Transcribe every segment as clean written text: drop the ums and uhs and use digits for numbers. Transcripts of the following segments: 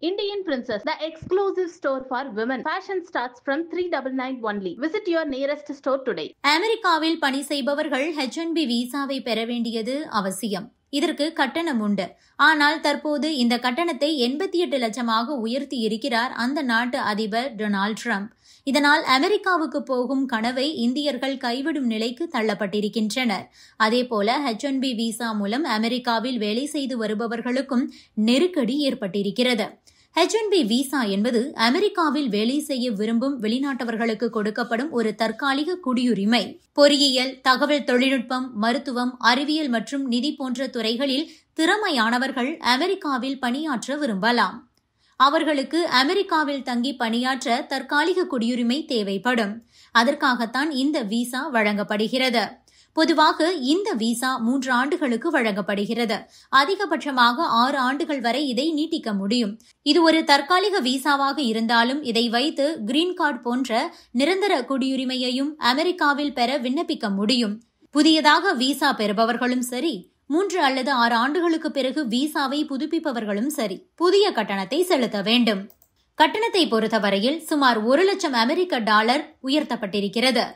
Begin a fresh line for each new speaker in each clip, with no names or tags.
Indian Princess, the exclusive store for women. Fashion starts from 399 only. Visit your nearest store today.
அமெரிக்காவில் பணி செய்பவர்கள் H1B விசாவை பெற வேண்டியது அவசியம். இதற்கு கட்டணம் உண்டு. ஆனால் தற்போது இந்த கட்டணத்தை 88 லட்சமாக உயர்த்தி இருக்கிறார் அந்த நாட்டு அதிபர் டொனால்ட் ட்ரம்ப். இதனால் அமெரிக்காவுக்கு போகும் கனவை இந்தியர்கள் கைவிடும் நிலைக்கு தள்ளப்பட்டிருக்கின்றனர். அதேபோல H1B விசா மூலம் அமெரிக்காவில் வேலை செய்து வருபவர்களுக்கும் நெருக்கடி ஏற்பட்டிருக்கிறது. H1B விசா என்பது அமெரிக்காவில் வேலை செய்ய விரும்பும் வெளிநாட்டவர்களுக்கு கொடுக்கப்படும் ஒரு தற்காலிக குடியுரிமை. பொறியியல், தகவல் தொழில்நுட்பம், மருத்துவம், அறிவியல் மற்றும் நிதி போன்ற துறைகளில் திறமையானவர்கள் அமெரிக்காவில் பணியாற்ற விரும்பலாம். அவர்களுக்கு அமெரிக்காவில் தங்கி பணியாற்ற தற்காலிக குடியுரிமை தேவைப்படும். அதற்காகத்தான் இந்த விசா வழங்கப்படுகிறது. பொதுவாக இந்த விசா 3 ஆண்டுகளுக்கு வழங்கப்படுகிறது. அதிகபட்சமாக 6 ஆண்டுகள் வரை இதை நீட்டிக்க முடியும். இது ஒரு தற்காலிக விசாவாக இருந்தாலும் இதை வைத்து கிரீன் கார்டு போன்ற நிரந்தர குடியுரிமையையும் அமெரிக்காவில் பெற விண்ணப்பிக்க முடியும். புதியதாக விசா பெறுபவர்களும் சரி, 3 அல்லது 6 ஆண்டுகளுக்கு பிறகு விசாவை புதுப்பிப்பவர்களும் சரி, புதிய கட்டணத்தை செலுத்த வேண்டும். கட்டணத்தை பொறுத்தவரையில் சுமார் 1 லட்சம் அமெரிக்க டாலர் உயர்த்தப்பட்டிருக்கிறது.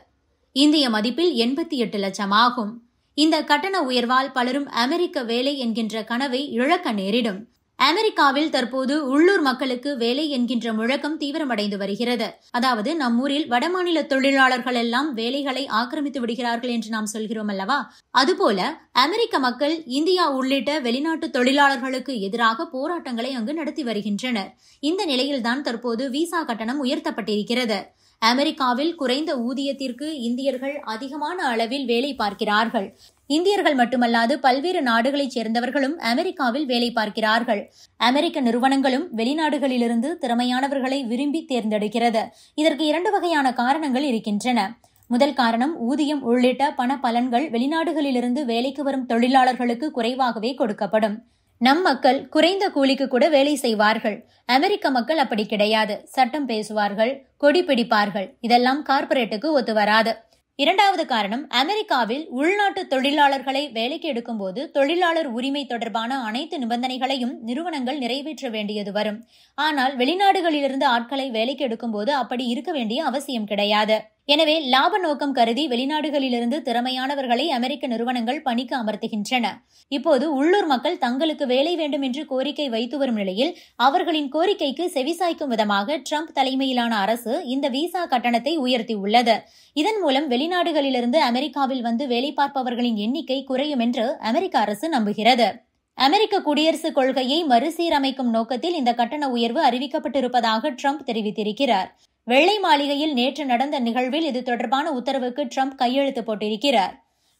இந்திய மதிப்பில் 88 லட்சம் ஆகும். இந்த கட்டண உயர்வால் பலரும் அமெரிக்க வேலை என்கின்ற கனவை இழக்க நேரிடும். அமெரிக்காவில் தற்போது உள்ளூர் மக்களுக்கு வேலை என்கின்ற முழக்கம் தீவிரமடைந்து வருகிறது. அதாவது நம்மூரில் வடமாநில தொழிலாளர்கள் எல்லாம் வேலைகளை ஆக்கிரமித்து விடுகிறார்கள் என்று நாம் சொல்கிறோம் அல்லவா? அதுபோல அமெரிக்க மக்கள் இந்தியா உள்ளிட்ட வெளிநாட்டு தொழிலாளர்களுக்கு எதிராக போராட்டங்களை அங்கு நடத்தி வருகின்றனர். இந்த நிலையில்தான் தற்போது விசா கட்டணம் உயர்த்தப்பட்டிருக்கிறது. அமெரிக்காவில் குறைந்த ஊதியத்திற்கு இந்தியர்கள் அதிகமான அளவில் வேலை பார்க்கிறார்கள். இந்தியர்கள் மட்டுமல்லாது பல்வேறு நாடுகளைச் சேர்ந்தவர்களும் அமெரிக்காவில் வேலை பார்க்கிறார்கள். அமெரிக்க நிறுவனங்களும் வெளிநாடுகளிலிருந்து திறமையானவர்களை விரும்பி தேர்ந்தெடுக்கிறது. இதற்கு 2 வகையான காரணங்கள் இருக்கின்றன. முதல் காரணம், ஊதியம் உள்ளிட்ட பண பலன்கள் வெளிநாடுகளிலிருந்து வேலைக்கு வரும் தொழிலாளர்களுக்கு குறைவாகவே கொடுக்கப்படும். நம் மக்கள் குறைந்த கூலிக்கு கூட வேலை செய்வார்கள். அமெரிக்க மக்கள் அப்படி கிடையாது. சட்டம் பேசுவார்கள், கொடி பிடிப்பார்கள். இதெல்லாம் கார்ப்பரேட்டுக்கு ஒத்து வராது. 2வது காரணம், அமெரிக்காவில் உள்நாட்டு தொழிலாளர்களை வேலைக்கு எடுக்கும்போது தொழிலாளர் உரிமை தொடர்பான அனைத்து நிபந்தனைகளையும் நிறுவனங்கள் நிறைவேற்ற வேண்டியது வரும். ஆனால் வெளிநாடுகளிலிருந்து ஆட்களை வேலைக்கு எடுக்கும்போது அப்படி இருக்க வேண்டிய அவசியம் கிடையாது. எனவே லாப நோக்கம் கருதி வெளிநாடுகளிலிருந்து திறமையானவர்களை அமெரிக்க நிறுவனங்கள் பணிக்கு அமர்த்துகின்றன. இப்போது உள்ளூர் மக்கள் தங்களுக்கு வேலை வேண்டும் என்று கோரிக்கை வைத்து வரும் நிலையில் அவர்களின் கோரிக்கைக்கு செவிசாய்க்கும் விதமாக ட்ரம்ப் தலைமையிலான அரசு இந்த விசா கட்டணத்தை உயர்த்தியுள்ளது. இதன் மூலம் வெளிநாடுகளிலிருந்து அமெரிக்காவில் வந்து வேலை பார்ப்பவர்களின் எண்ணிக்கை குறையும் என்று அமெரிக்க அரசு நம்புகிறது. அமெரிக்க குடியரசுக் கொள்கையை மறுசீரமைக்கும் நோக்கத்தில் இந்த கட்டண உயர்வு அறிவிக்கப்பட்டிருப்பதாக ட்ரம்ப் தெரிவித்திருக்கிறார். வெள்ளை மாளிகையில் நேற்று நடந்த நிகழ்வில் இது தொடர்பான உத்தரவுக்கு ட்ரம்ப் கையெழுத்து போட்டிருக்கிறார்.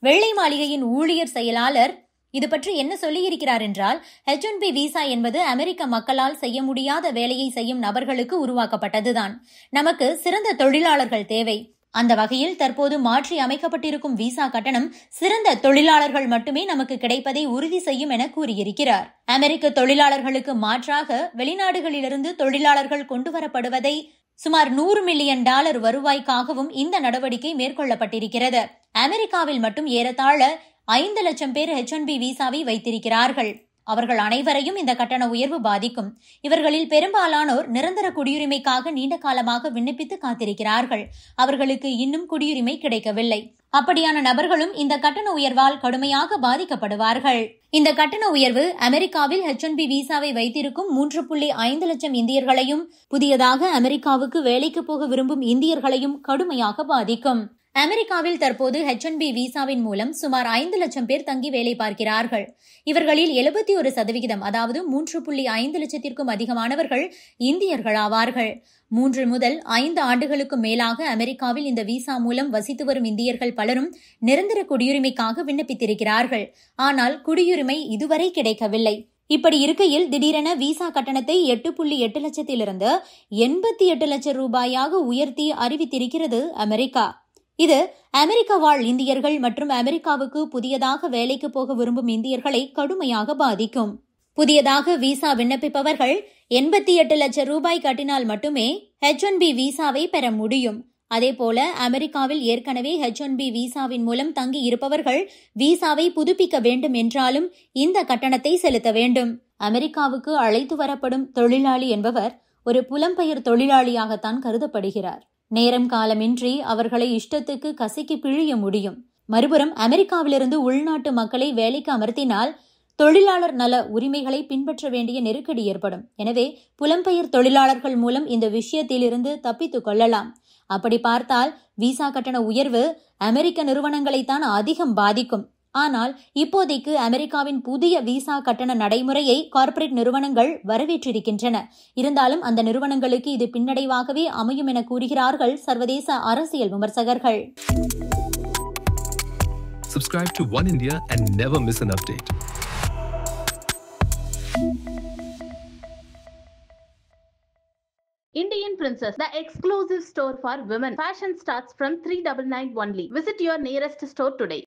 வெள்ளை மாளிகையின் ஊழியர் செயலாளர் இது பற்றி என்ன சொல்லியிருக்கிறார் என்றால், H1B விசா என்பது அமெரிக்க மக்களால் செய்ய முடியாத வேலையை செய்யும் நபர்களுக்கு உருவாக்கப்பட்டதுதான். நமக்கு சிறந்த தொழிலாளர்கள் தேவை. அந்த வகையில் தற்போது மாற்றி அமைக்கப்பட்டிருக்கும் விசா கட்டணம் சிறந்த தொழிலாளர்கள் மட்டுமே நமக்கு கிடைப்பதை உறுதி செய்யும் என கூறியிருக்கிறார். அமெரிக்க தொழிலாளர்களுக்கு மாற்றாக வெளிநாடுகளிலிருந்து தொழிலாளர்கள் கொண்டுவரப்படுவதை சுமார் $100 மில்லியன் வருவாய்க்காகவும் இந்த நடவடிக்கை மேற்கொள்ளப்பட்டிருக்கிறது. அமெரிக்காவில் மட்டும் ஏறத்தாழ 5 லட்சம் பேர் H1B விசாவை வைத்திருக்கிறார்கள். அவர்கள் அனைவரையும் இந்த கட்டண உயர்வு பாதிக்கும். இவர்களில் பெரும்பாலானோர் நிரந்தர குடியுரிமைக்காக நீண்ட காலமாக விண்ணப்பித்து காத்திருக்கிறார்கள். அவர்களுக்கு இன்னும் குடியுரிமை கிடைக்கவில்லை. அப்படியான நபர்களும் இந்த கட்டண உயர்வால் கடுமையாக பாதிக்கப்படுவார்கள். இந்த கட்டண உயர்வு அமெரிக்காவில் H1B விசாவை வைத்திருக்கும் 3.5 லட்சம் இந்தியர்களையும் புதியதாக அமெரிக்காவுக்கு வேலைக்கு போக விரும்பும் இந்தியர்களையும் கடுமையாக பாதிக்கும். அமெரிக்காவில் தற்போது H1B விசாவின் மூலம் சுமார் 5 லட்சம் பேர் தங்கி வேலை பார்க்கிறார்கள். இவர்களில் 71% அதாவது 3.5 லட்சத்திற்கும் அதிகமானவர்கள் இந்தியர்களாவார்கள். 3 முதல் 5 ஆண்டுகளுக்கு மேலாக அமெரிக்காவில் இந்த விசா மூலம் வசித்து வரும் இந்தியர்கள் பலரும் நிரந்தர குடியுரிமைக்காக விண்ணப்பித்திருக்கிறார்கள். ஆனால் குடியுரிமை இதுவரை கிடைக்கவில்லை. இப்படி இருக்கையில் திடீரென விசா கட்டணத்தை 8.8 லட்சத்திலிருந்து 88 லட்சம் ரூபாயாக உயர்த்தி அறிவித்திருக்கிறது அமெரிக்கா. இது அமெரிக்க வாழ் இந்தியர்கள் மற்றும் அமெரிக்காவுக்கு புதியதாக வேலைக்கு போக விரும்பும் இந்தியர்களை கடுமையாக பாதிக்கும். புதியதாக விசா விண்ணப்பிப்பவர்கள் 88 லட்சம் ரூபாய் கட்டினால் மட்டுமே H1B விசாவை பெற முடியும். அதேபோல அமெரிக்காவில் ஏற்கனவே H1B விசாவின் மூலம் தங்கி இருப்பவர்கள் விசாவை புதுப்பிக்க வேண்டும் என்றாலும் இந்த கட்டணத்தை செலுத்த வேண்டும். அமெரிக்காவுக்கு அழைத்து வரப்படும் தொழிலாளி என்பவர் ஒரு புலம்பெயர் தொழிலாளியாகத்தான் கருதப்படுகிறார். நேரம் காலமின்றி அவர்களை இஷ்டத்துக்கு கசக்கி பிழிய முடியும். மறுபுறம் அமெரிக்காவிலிருந்து உள்நாட்டு மக்களை வேலைக்கு அமர்த்தினால் தொழிலாளர் நல உரிமைகளை பின்பற்ற வேண்டிய நெருக்கடி ஏற்படும். எனவே புலம்பெயர் தொழிலாளர்கள் மூலம் இந்த விஷயத்திலிருந்து தப்பித்துக் கொள்ளலாம். அப்படி பார்த்தால் விசா கட்டண உயர்வு அமெரிக்க நிறுவனங்களைத்தான் அதிகம் பாதிக்கும். ஆனால் இப்போதைக்கு அமெரிக்காவின் புதிய விசா கட்டண நடைமுறையை கார்ப்பரேட் நிறுவனங்கள் வரவேற்றிருக்கின்றன. இருந்தாலும் அந்த நிறுவனங்களுக்கு இது பின்னடைவாகவே அமையும் என கூறுகிறார்கள் சர்வதேச அரசியல் விமர்சகர்கள்.
Subscribe to One India and never miss an update.
Indian Princess, the exclusive store for women. Fashion starts from $399 only. Visit your nearest store today.